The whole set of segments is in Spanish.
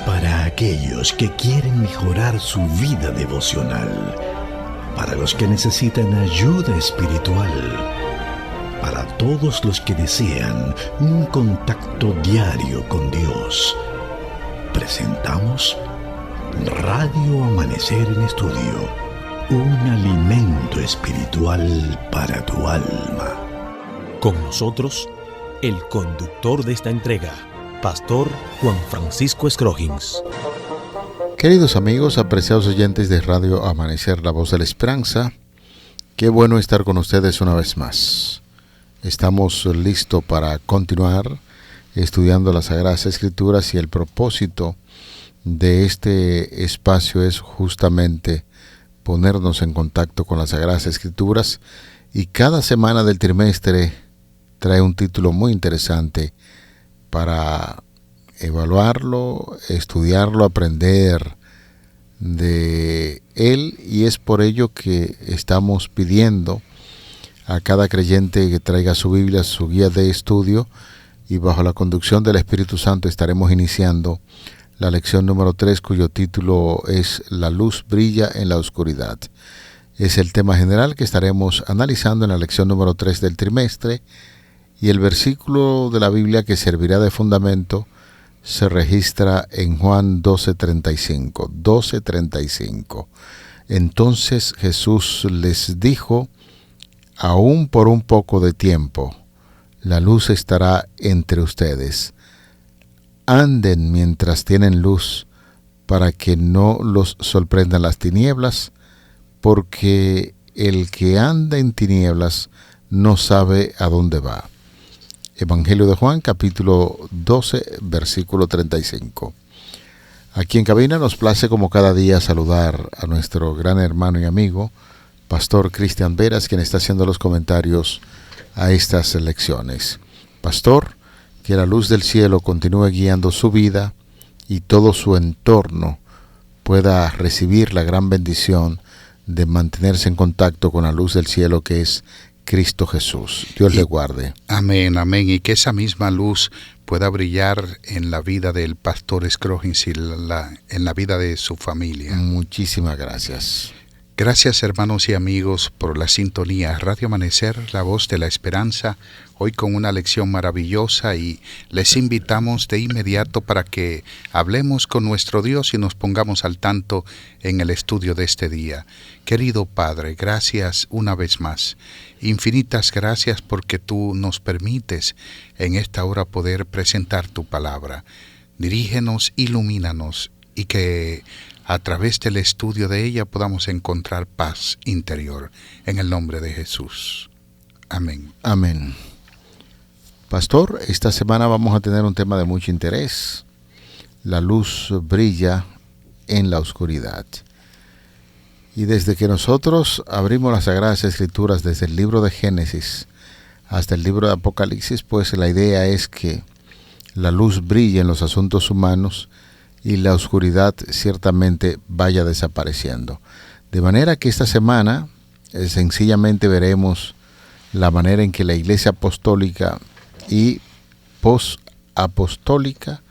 Para aquellos que quieren mejorar su vida devocional, para los que necesitan ayuda espiritual, para todos los que desean un contacto diario con Dios, presentamos Radio Amanecer en Estudio, un alimento espiritual para tu alma. Con nosotros, el conductor de esta entrega, Pastor Juan Francisco Scroggins. Queridos amigos, apreciados oyentes de Radio Amanecer, la voz de la esperanza, qué bueno estar con ustedes una vez más. Estamos listos para continuar estudiando las Sagradas Escrituras y el propósito de este espacio es justamente ponernos en contacto con las Sagradas Escrituras, y cada semana del trimestre trae un título muy interesante para evaluarlo, estudiarlo, aprender de él, y es por ello que estamos pidiendo a cada creyente que traiga su Biblia, su guía de estudio, y bajo la conducción del Espíritu Santo estaremos iniciando la lección número 3, cuyo título es La luz brilla en la oscuridad. Es el tema general que estaremos analizando en la lección número 3 del trimestre, y el versículo de la Biblia que servirá de fundamento se registra en Juan 12:35. 12:35. Entonces Jesús les dijo: aún por un poco de tiempo, la luz estará entre ustedes. Anden mientras tienen luz, para que no los sorprendan las tinieblas, porque el que anda en tinieblas no sabe a dónde va. Evangelio de Juan, capítulo 12, versículo 35. Aquí en cabina nos place como cada día saludar a nuestro gran hermano y amigo, Pastor Cristian Veras, quien está haciendo los comentarios a estas lecciones. Pastor, que la luz del cielo continúe guiando su vida y todo su entorno pueda recibir la gran bendición de mantenerse en contacto con la luz del cielo que es Cristo Jesús. Dios le guarde. Amén, amén. Y que esa misma luz pueda brillar en la vida del pastor Scroggins y en la vida de su familia. Muchísimas gracias. Gracias, hermanos y amigos, por la sintonía. Radio Amanecer, la voz de la esperanza, hoy con una lección maravillosa, y les invitamos de inmediato para que hablemos con nuestro Dios y nos pongamos al tanto en el estudio de este día. Querido Padre, gracias una vez más. Infinitas gracias porque tú nos permites en esta hora poder presentar tu palabra. Dirígenos, ilumínanos, y que a través del estudio de ella podamos encontrar paz interior. En el nombre de Jesús. Amén. Amén. Pastor, esta semana vamos a tener un tema de mucho interés. La luz brilla en la oscuridad. Y desde que nosotros abrimos las Sagradas Escrituras, desde el libro de Génesis hasta el libro de Apocalipsis, pues la idea es que la luz brille en los asuntos humanos y la oscuridad ciertamente vaya desapareciendo. De manera que esta semana sencillamente veremos la manera en que la Iglesia apostólica y posapostólica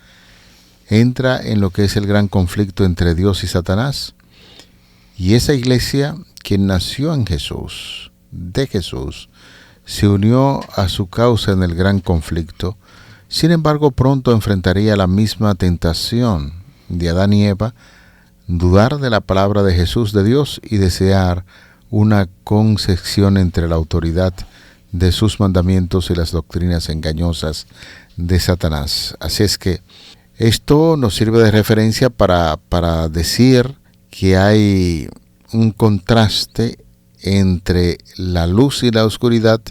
entra en lo que es el gran conflicto entre Dios y Satanás, y esa Iglesia que nació en Jesús, de Jesús, se unió a su causa en el gran conflicto. Sin embargo, pronto enfrentaría la misma tentación de Adán y Eva, dudar de la palabra de Jesús, de Dios, y desear una concesión entre la autoridad de sus mandamientos y las doctrinas engañosas de Satanás. Así es que esto nos sirve de referencia para decir que hay un contraste entre la luz y la oscuridad,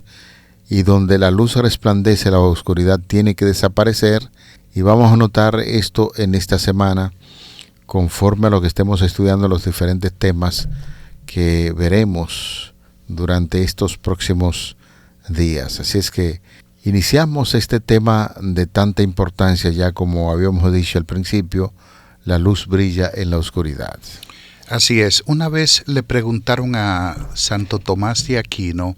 y donde la luz resplandece, la oscuridad tiene que desaparecer. Y vamos a notar esto en esta semana, conforme a lo que estemos estudiando los diferentes temas que veremos durante estos próximos días. Así es que iniciamos este tema de tanta importancia, ya como habíamos dicho al principio, la luz brilla en la oscuridad. Así es. Una vez le preguntaron a Santo Tomás de Aquino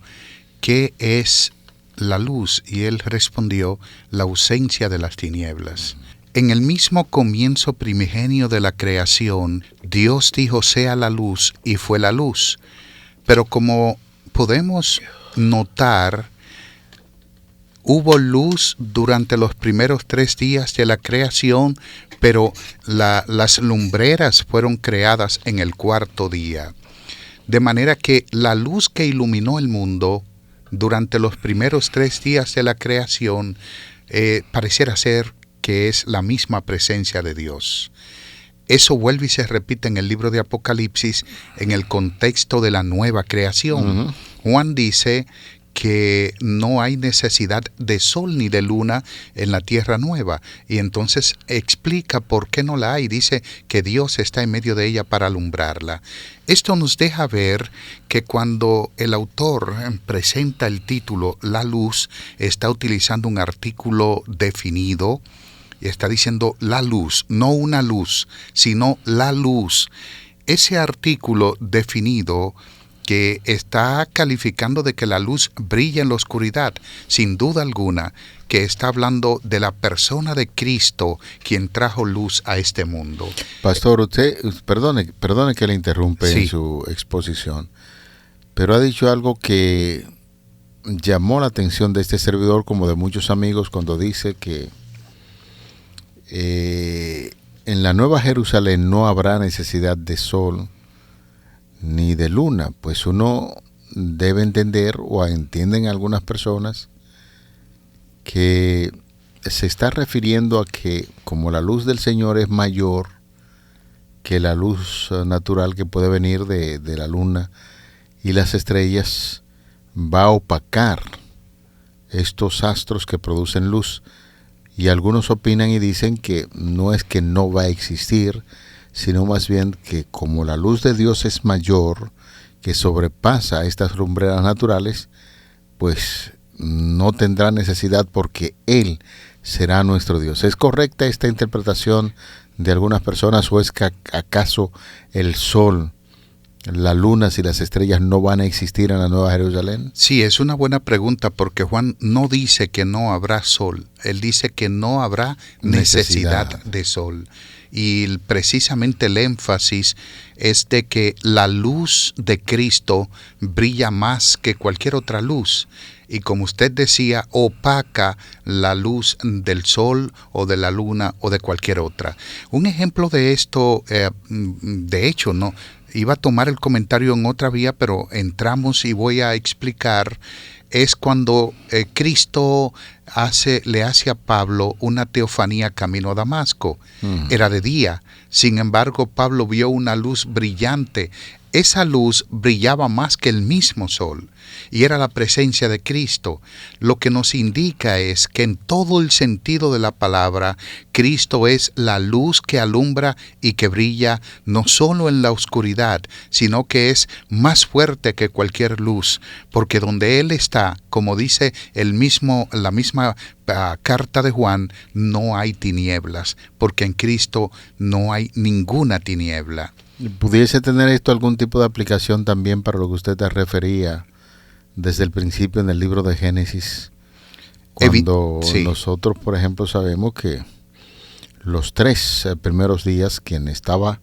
qué es la luz, y él respondió: la ausencia de las tinieblas. En el mismo comienzo primigenio de la creación, Dios dijo sea la luz y fue la luz. Pero como podemos notar, hubo luz durante los primeros 3 días de la creación, pero las lumbreras fueron creadas en el 4º día. De manera que la luz que iluminó el mundo durante los primeros 3 días de la creación pareciera ser que es la misma presencia de Dios. Eso vuelve y se repite en el libro de Apocalipsis en el contexto de la nueva creación. Uh-huh. Juan dice que no hay necesidad de sol ni de luna en la tierra nueva, y entonces explica por qué no la hay. Dice que Dios está en medio de ella para alumbrarla. Esto nos deja ver que cuando el autor presenta el título La Luz, está utilizando un artículo definido y está diciendo la luz, no una luz, sino la luz. Ese artículo definido que está calificando de que la luz brilla en la oscuridad, sin duda alguna, que está hablando de la persona de Cristo, quien trajo luz a este mundo. Pastor, usted, perdone que le interrumpe en su exposición, pero ha dicho algo que llamó la atención de este servidor, como de muchos amigos, cuando dice que en la Nueva Jerusalén no habrá necesidad de sol ni de luna. Pues uno debe entender, o entienden algunas personas, que se está refiriendo a que como la luz del Señor es mayor que la luz natural que puede venir de la luna y las estrellas, va a opacar estos astros que producen luz. Y algunos opinan y dicen que no es que no va a existir, sino más bien que como la luz de Dios es mayor, que sobrepasa estas lumbreras naturales, pues no tendrá necesidad porque Él será nuestro Dios. ¿Es correcta esta interpretación de algunas personas, o es que acaso el sol, las lunas y las estrellas no van a existir en la Nueva Jerusalén? Sí, es una buena pregunta, porque Juan no dice que no habrá sol, él dice que no habrá necesidad de sol. Y precisamente el énfasis es de que la luz de Cristo brilla más que cualquier otra luz. Y como usted decía, opaca la luz del sol o de la luna o de cualquier otra. Un ejemplo de esto, de hecho, no iba a tomar el comentario en otra vía, pero entramos y voy a explicar. Es cuando Cristo le hace a Pablo una teofanía camino a Damasco. Era de día. Sin embargo, Pablo vio una luz brillante. Esa luz brillaba más que el mismo sol, y era la presencia de Cristo. Lo que nos indica es que en todo el sentido de la palabra, Cristo es la luz que alumbra y que brilla no solo en la oscuridad, sino que es más fuerte que cualquier luz, porque donde Él está, como dice la misma carta de Juan, no hay tinieblas, porque en Cristo no hay ninguna tiniebla. ¿Pudiese tener esto algún tipo de aplicación también para lo que usted te refería desde el principio en el libro de Génesis? Cuando nosotros, por ejemplo, sabemos que los 3 primeros días quien estaba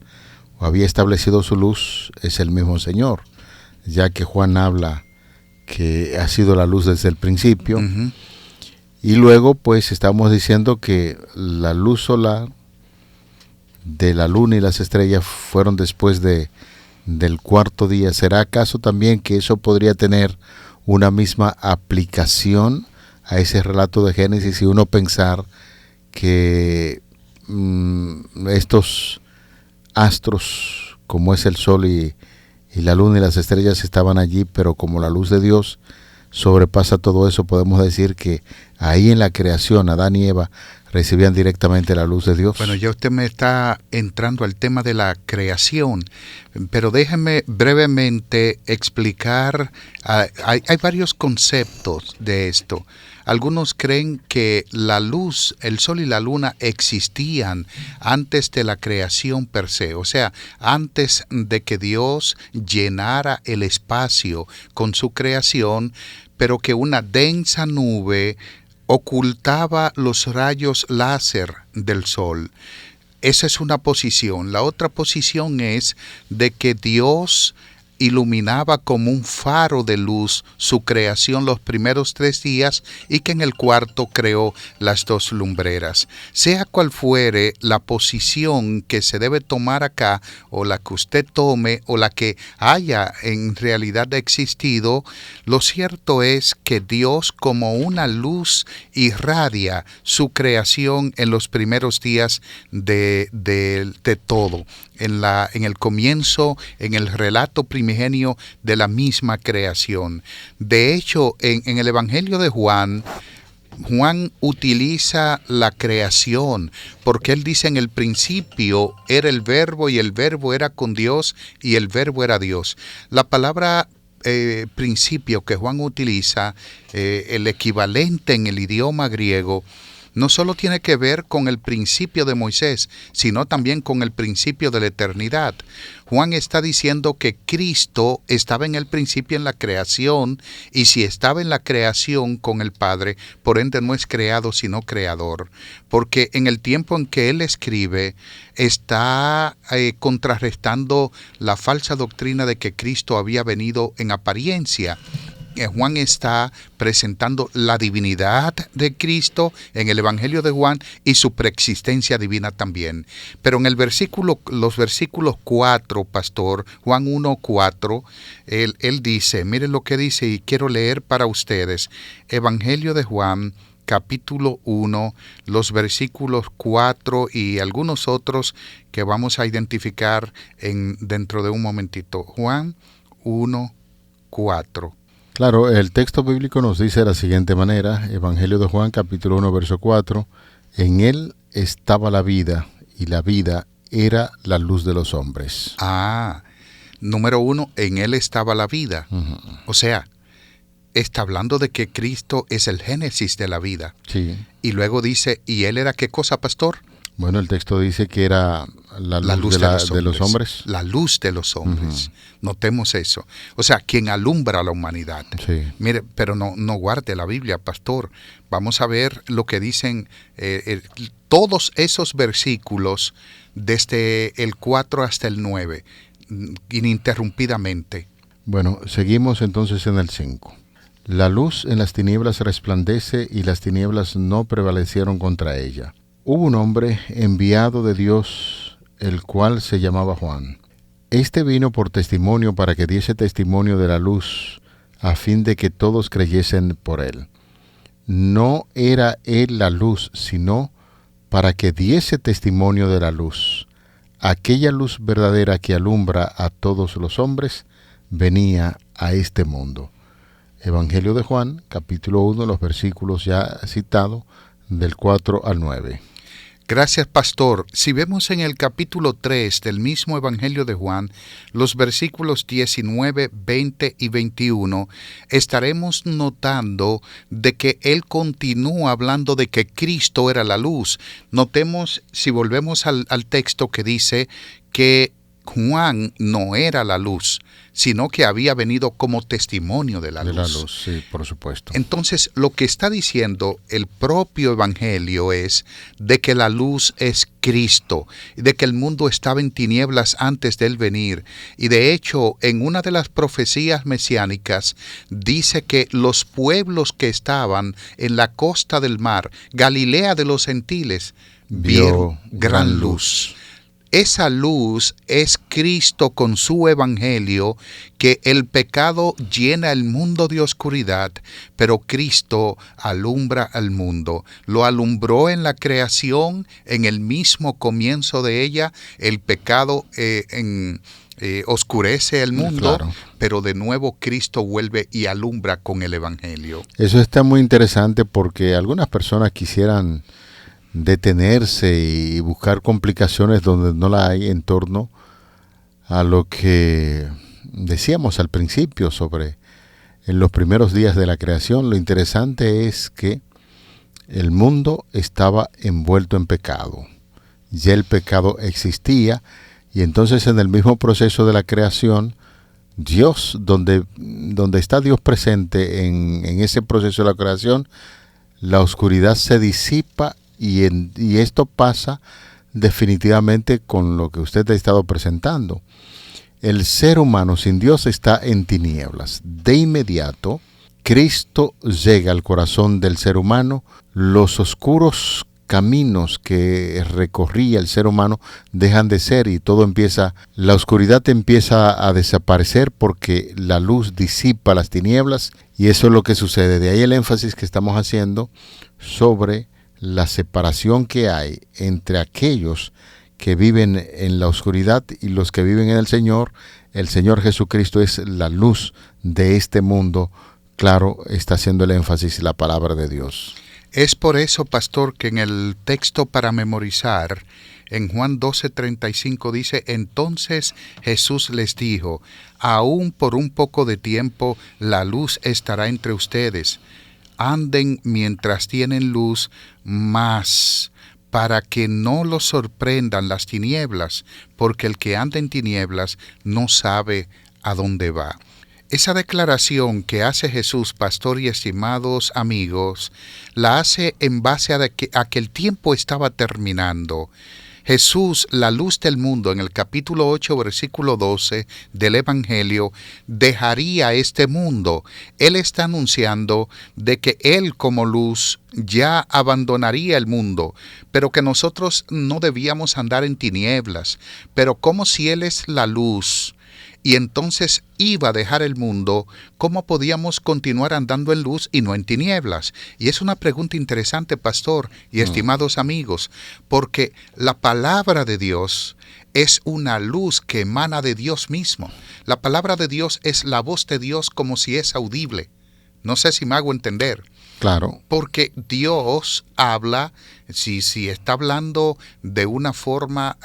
o había establecido su luz es el mismo Señor, ya que Juan habla que ha sido la luz desde el principio. Uh-huh. Y luego pues estamos diciendo que la luz solar de la luna y las estrellas fueron después del 4º día. ¿Será acaso también que eso podría tener una misma aplicación a ese relato de Génesis, y uno pensar que estos astros, como es el sol y la luna y las estrellas, estaban allí, pero como la luz de Dios sobrepasa todo eso, podemos decir que ahí en la creación Adán y Eva recibían directamente la luz de Dios? Bueno, ya usted me está entrando al tema de la creación, pero déjeme brevemente explicar. Hay varios conceptos de esto. Algunos creen que la luz, el sol y la luna existían antes de la creación per se, o sea, antes de que Dios llenara el espacio con su creación, pero que una densa nube ocultaba los rayos láser del sol. Esa es una posición. La otra posición es de que Dios iluminaba como un faro de luz su creación los primeros 3 días y que en el cuarto creó las 2 lumbreras. Sea cual fuere la posición que se debe tomar acá, o la que usted tome, o la que haya en realidad existido, lo cierto es que Dios como una luz irradia su creación en los primeros días de todo. En el comienzo, en el relato primigenio de la misma creación. De hecho, en el Evangelio de Juan utiliza la creación, porque él dice: en el principio era el verbo, y el verbo era con Dios, y el verbo era Dios. La palabra principio que Juan utiliza, el equivalente en el idioma griego, no solo tiene que ver con el principio de Moisés, sino también con el principio de la eternidad. Juan está diciendo que Cristo estaba en el principio en la creación, y si estaba en la creación con el Padre, por ende no es creado sino creador. Porque en el tiempo en que él escribe, está contrarrestando la falsa doctrina de que Cristo había venido en apariencia. Juan está presentando la divinidad de Cristo en el Evangelio de Juan y su preexistencia divina también. Pero en los versículos 4, pastor, Juan 1:4, él dice, miren lo que dice, y quiero leer para ustedes. Evangelio de Juan, capítulo 1, los versículos 4 y algunos otros que vamos a identificar dentro de un momentito. Juan 1:4. Claro, el texto bíblico nos dice de la siguiente manera, Evangelio de Juan, capítulo 1, verso 4, en él estaba la vida, y la vida era la luz de los hombres. Número 1, en él estaba la vida. Uh-huh. O sea, está hablando de que Cristo es el génesis de la vida. Sí. Y luego dice, ¿y él era qué cosa, pastor? Bueno, el texto dice que era la luz de los hombres. La luz de los hombres. Uh-huh. Notemos eso. O sea, quien alumbra a la humanidad. Sí. Mire, pero no guarde la Biblia, pastor. Vamos a ver lo que dicen todos esos versículos desde el 4 hasta el 9, ininterrumpidamente. Bueno, seguimos entonces en el 5. La luz en las tinieblas resplandece, y las tinieblas no prevalecieron contra ella. Hubo un hombre enviado de Dios, el cual se llamaba Juan. Este vino por testimonio, para que diese testimonio de la luz, a fin de que todos creyesen por él. No era él la luz, sino para que diese testimonio de la luz. Aquella luz verdadera que alumbra a todos los hombres venía a este mundo. Evangelio de Juan, capítulo 1, los versículos ya citados, del 4 al 9. Gracias, pastor. Si vemos en el capítulo 3 del mismo Evangelio de Juan, los versículos 19, 20 y 21, estaremos notando de que él continúa hablando de que Cristo era la luz. Notemos, si volvemos al texto, que dice que Juan no era la luz, sino que había venido como testimonio de la luz. De la luz, sí, por supuesto. Entonces, lo que está diciendo el propio Evangelio es de que la luz es Cristo, de que el mundo estaba en tinieblas antes de él venir. Y de hecho, en una de las profecías mesiánicas, dice que los pueblos que estaban en la costa del mar, Galilea de los gentiles, vieron gran luz. Esa luz es Cristo con su evangelio, que el pecado llena el mundo de oscuridad, pero Cristo alumbra al mundo. Lo alumbró en la creación, en el mismo comienzo de ella. El pecado oscurece el mundo, claro. Pero de nuevo Cristo vuelve y alumbra con el evangelio. Eso está muy interesante, porque algunas personas quisieran detenerse y buscar complicaciones donde no la hay en torno a lo que decíamos al principio sobre en los primeros días de la creación. Lo interesante es que el mundo estaba envuelto en pecado. Ya el pecado existía, y entonces en el mismo proceso de la creación, Dios, donde está Dios presente en ese proceso de la creación, la oscuridad se disipa y esto pasa definitivamente con lo que usted ha estado presentando. El ser humano sin Dios está en tinieblas. De inmediato, Cristo llega al corazón del ser humano. Los oscuros caminos que recorría el ser humano dejan de ser y todo empieza, la oscuridad empieza a desaparecer porque la luz disipa las tinieblas y eso es lo que sucede. De ahí el énfasis que estamos haciendo sobre la separación que hay entre aquellos que viven en la oscuridad y los que viven en el Señor. El Señor Jesucristo es la luz de este mundo. Claro, está haciendo el énfasis la palabra de Dios. Es por eso, pastor, que en el texto para memorizar, en Juan 12:35 dice: entonces Jesús les dijo, aún por un poco de tiempo la luz estará entre ustedes. Anden mientras tienen luz, mas para que no los sorprendan las tinieblas, porque el que anda en tinieblas no sabe a dónde va. Esa declaración que hace Jesús, pastor y estimados amigos, la hace en base a que el tiempo estaba terminando. Jesús, la luz del mundo, en el capítulo 8, versículo 12 del Evangelio, dejaría este mundo. Él está anunciando de que Él como luz ya abandonaría el mundo, pero que nosotros no debíamos andar en tinieblas. Pero como si Él es la luz y entonces iba a dejar el mundo, ¿cómo podíamos continuar andando en luz y no en tinieblas? Y es una pregunta interesante, pastor y estimados amigos, porque la palabra de Dios es una luz que emana de Dios mismo. La palabra de Dios es la voz de Dios como si es audible. No sé si me hago entender. Claro. Porque Dios habla, si está hablando de una forma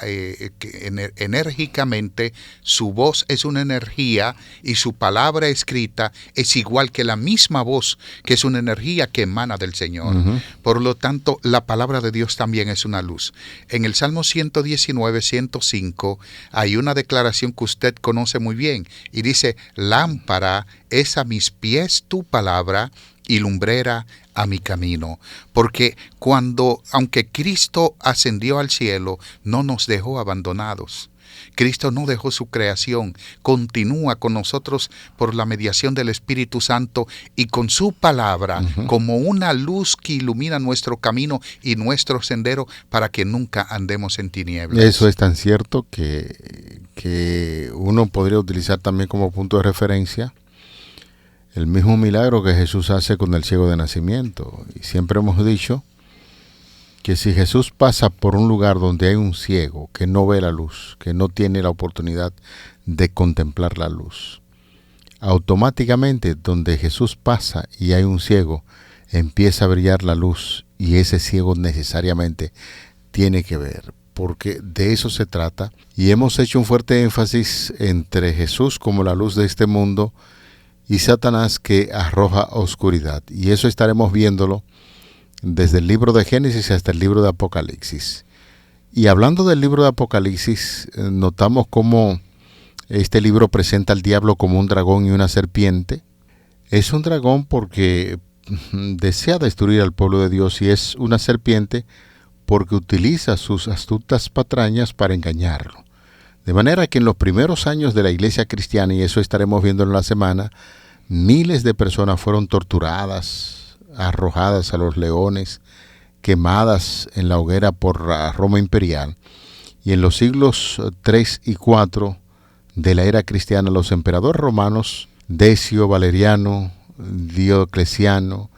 enérgicamente, su voz es una energía y su palabra escrita es igual que la misma voz, que es una energía que emana del Señor. Uh-huh. Por lo tanto, la palabra de Dios también es una luz. En el Salmo 119, 105, hay una declaración que usted conoce muy bien y dice: lámpara es a mis pies tu palabra y lumbrera a mi camino. Porque aunque Cristo ascendió al cielo, no nos dejó abandonados. Cristo no dejó su creación, continúa con nosotros por la mediación del Espíritu Santo y con su palabra, uh-huh, como una luz que ilumina nuestro camino y nuestro sendero para que nunca andemos en tinieblas. Eso es tan cierto que uno podría utilizar también como punto de referencia el mismo milagro que Jesús hace con el ciego de nacimiento. Y siempre hemos dicho que si Jesús pasa por un lugar donde hay un ciego que no ve la luz, que no tiene la oportunidad de contemplar la luz, automáticamente donde Jesús pasa y hay un ciego, empieza a brillar la luz y ese ciego necesariamente tiene que ver, porque de eso se trata. Y hemos hecho un fuerte énfasis entre Jesús como la luz de este mundo y Satanás que arroja oscuridad. Y eso estaremos viéndolo desde el libro de Génesis hasta el libro de Apocalipsis. Y hablando del libro de Apocalipsis, notamos cómo este libro presenta al diablo como un dragón y una serpiente. Es un dragón porque desea destruir al pueblo de Dios y es una serpiente porque utiliza sus astutas patrañas para engañarlo. De manera que en los primeros años de la iglesia cristiana, y eso estaremos viendo en la semana, miles de personas fueron torturadas, arrojadas a los leones, quemadas en la hoguera por la Roma imperial. Y en los siglos 3 y 4 de la era cristiana, los emperadores romanos, Decio, Valeriano, Diocleciano,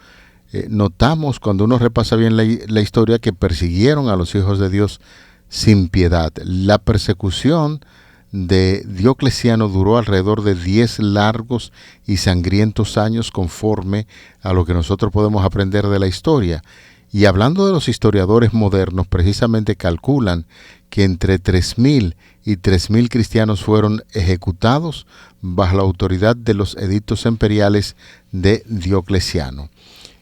notamos cuando uno repasa bien la historia que persiguieron a los hijos de Dios sin piedad. La persecución de Diocleciano duró alrededor de 10 largos y sangrientos años, conforme a lo que nosotros podemos aprender de la historia. Y hablando de los historiadores modernos, precisamente calculan que entre 3.000 y 3.000 cristianos fueron ejecutados bajo la autoridad de los edictos imperiales de Diocleciano.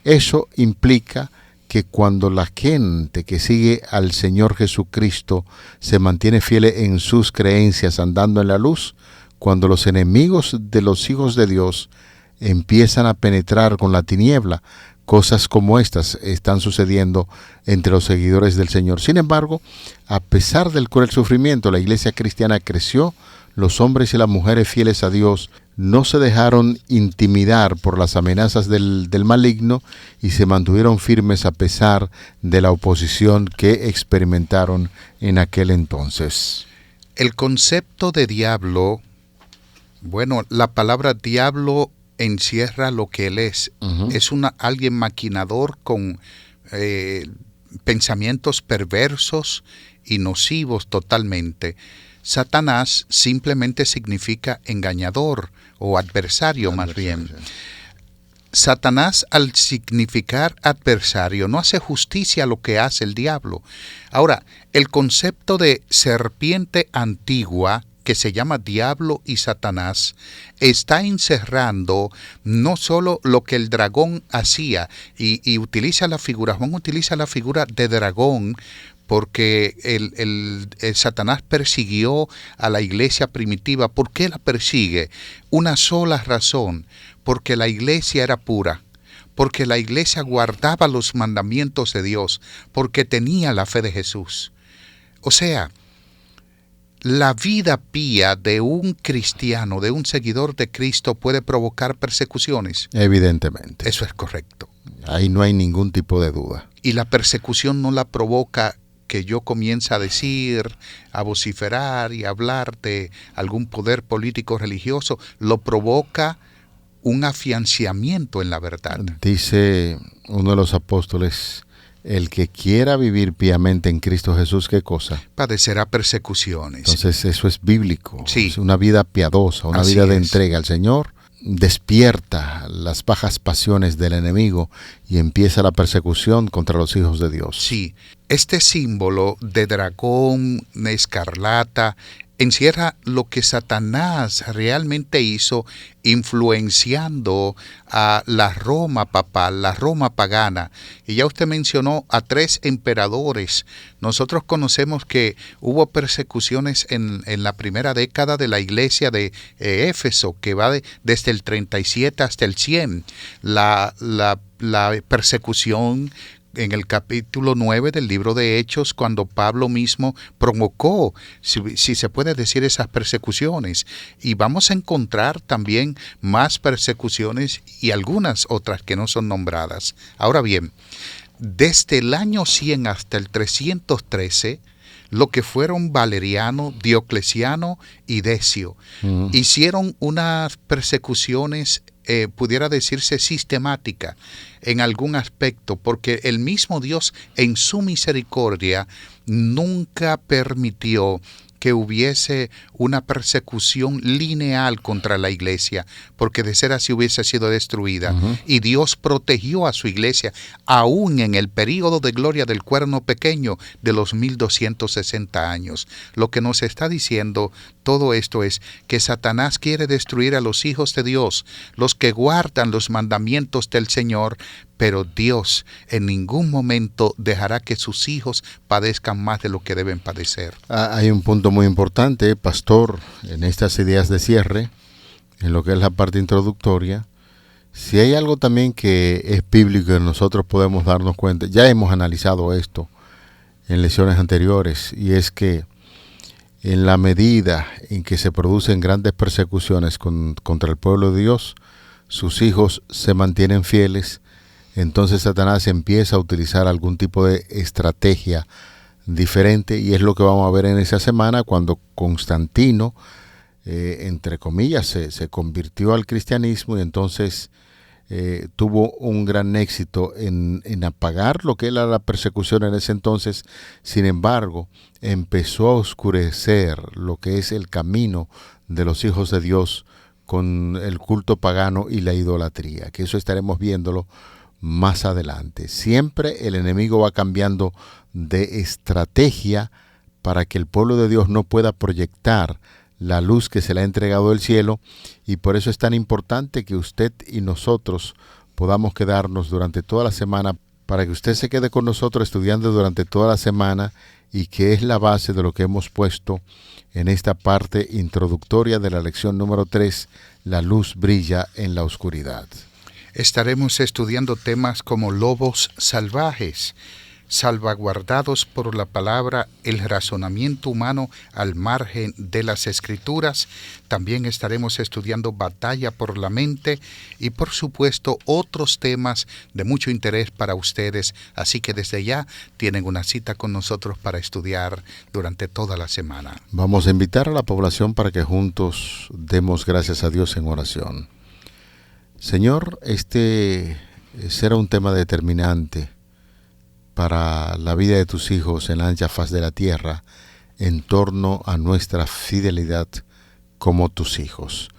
Eso implica que cuando la gente que sigue al Señor Jesucristo se mantiene fiel en sus creencias andando en la luz, cuando los enemigos de los hijos de Dios empiezan a penetrar con la tiniebla, cosas como estas están sucediendo entre los seguidores del Señor. Sin embargo, a pesar del cruel sufrimiento, la iglesia cristiana creció. Los hombres y las mujeres fieles a Dios no se dejaron intimidar por las amenazas del maligno y se mantuvieron firmes a pesar de la oposición que experimentaron en aquel entonces. El concepto de diablo, bueno, la palabra diablo encierra lo que él es. Es alguien maquinador con pensamientos perversos y nocivos totalmente. Satanás simplemente significa engañador o adversario más bien. Satanás, al significar adversario, no hace justicia a lo que hace el diablo. Ahora, el concepto de serpiente antigua, que se llama diablo y Satanás, está encerrando no solo lo que el dragón hacía, y utiliza la figura, Juan utiliza la figura de dragón, porque el Satanás persiguió a la iglesia primitiva. ¿Por qué la persigue? Una sola razón, porque la iglesia era pura, porque la iglesia guardaba los mandamientos de Dios, porque tenía la fe de Jesús. O sea, la vida pía de un cristiano, de un seguidor de Cristo, puede provocar persecuciones. Evidentemente. Eso es correcto. Ahí no hay ningún tipo de duda. Y la persecución no la provoca que yo comience a decir, a vociferar y a hablar de algún poder político religioso. Lo provoca un afianzamiento en la verdad. Dice uno de los apóstoles: el que quiera vivir piamente en Cristo Jesús, ¿qué cosa? Padecerá persecuciones. Entonces eso es bíblico. Sí. Es una vida piadosa, una Así vida de es. entrega al Señor. Despierta las bajas pasiones del enemigo y empieza la persecución contra los hijos de Dios. Sí, este símbolo de dragón escarlata encierra lo que Satanás realmente hizo, influenciando a la Roma papal, la Roma pagana. Y ya usted mencionó a 3 emperadores. Nosotros conocemos que hubo persecuciones en la primera década de la iglesia de Éfeso, que va desde el 37 hasta el 100. La persecución en el capítulo 9 del libro de Hechos, cuando Pablo mismo provocó, si se puede decir, esas persecuciones. Y vamos a encontrar también más persecuciones y algunas otras que no son nombradas. Ahora bien, desde el año 100 hasta el 313, lo que fueron Valeriano, Diocleciano y Decio, hicieron unas persecuciones, pudiera decirse sistemática en algún aspecto, porque el mismo Dios en su misericordia nunca permitió que hubiese una persecución lineal contra la iglesia, porque de ser así hubiese sido destruida. Y Dios protegió a su iglesia, aún en el período de gloria del cuerno pequeño de los 1260 años. Lo que nos está diciendo todo esto es que Satanás quiere destruir a los hijos de Dios, los que guardan los mandamientos del Señor, pero Dios en ningún momento dejará que sus hijos padezcan más de lo que deben padecer. Hay un punto muy importante, pastor, en estas ideas de cierre, en lo que es la parte introductoria. Si hay algo también que es bíblico y nosotros podemos darnos cuenta, ya hemos analizado esto en lecciones anteriores, y es que en la medida en que se producen grandes persecuciones contra el pueblo de Dios, sus hijos se mantienen fieles. Entonces Satanás empieza a utilizar algún tipo de estrategia diferente, y es lo que vamos a ver en esa semana cuando Constantino, entre comillas, se convirtió al cristianismo, y entonces tuvo un gran éxito en apagar lo que era la persecución en ese entonces. Sin embargo, empezó a oscurecer lo que es el camino de los hijos de Dios con el culto pagano y la idolatría, que eso estaremos viéndolo más adelante. Siempre el enemigo va cambiando de estrategia para que el pueblo de Dios no pueda proyectar la luz que se le ha entregado del cielo, y por eso es tan importante que usted y nosotros podamos quedarnos durante toda la semana, para que usted se quede con nosotros estudiando durante toda la semana, y que es la base de lo que hemos puesto en esta parte introductoria de la lección número 3, la luz brilla en la oscuridad. Estaremos estudiando temas como lobos salvajes, salvaguardados por la palabra, el razonamiento humano al margen de las Escrituras. También estaremos estudiando batalla por la mente y, por supuesto, otros temas de mucho interés para ustedes. Así que desde ya tienen una cita con nosotros para estudiar durante toda la semana. Vamos a invitar a la población para que juntos demos gracias a Dios en oración. Señor, este será un tema determinante para la vida de tus hijos en la ancha faz de la tierra, en torno a nuestra fidelidad como tus hijos.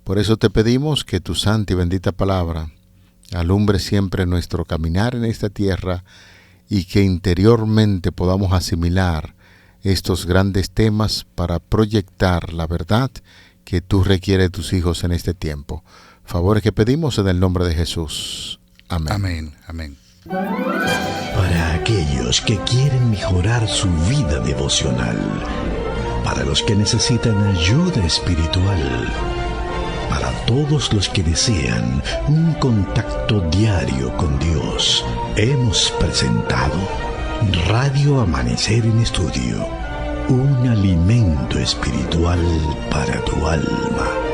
Por eso te pedimos que tu santa y bendita palabra alumbre siempre nuestro caminar en esta tierra y que interiormente podamos asimilar estos grandes temas para proyectar la verdad que tú requieres de tus hijos en este tiempo. Favores que pedimos en el nombre de Jesús. Amén. Amén. Amén. Para aquellos que quieren mejorar su vida devocional, para los que necesitan ayuda espiritual, para todos los que desean un contacto diario con Dios, hemos presentado Radio Amanecer en Estudio, un alimento espiritual para tu alma.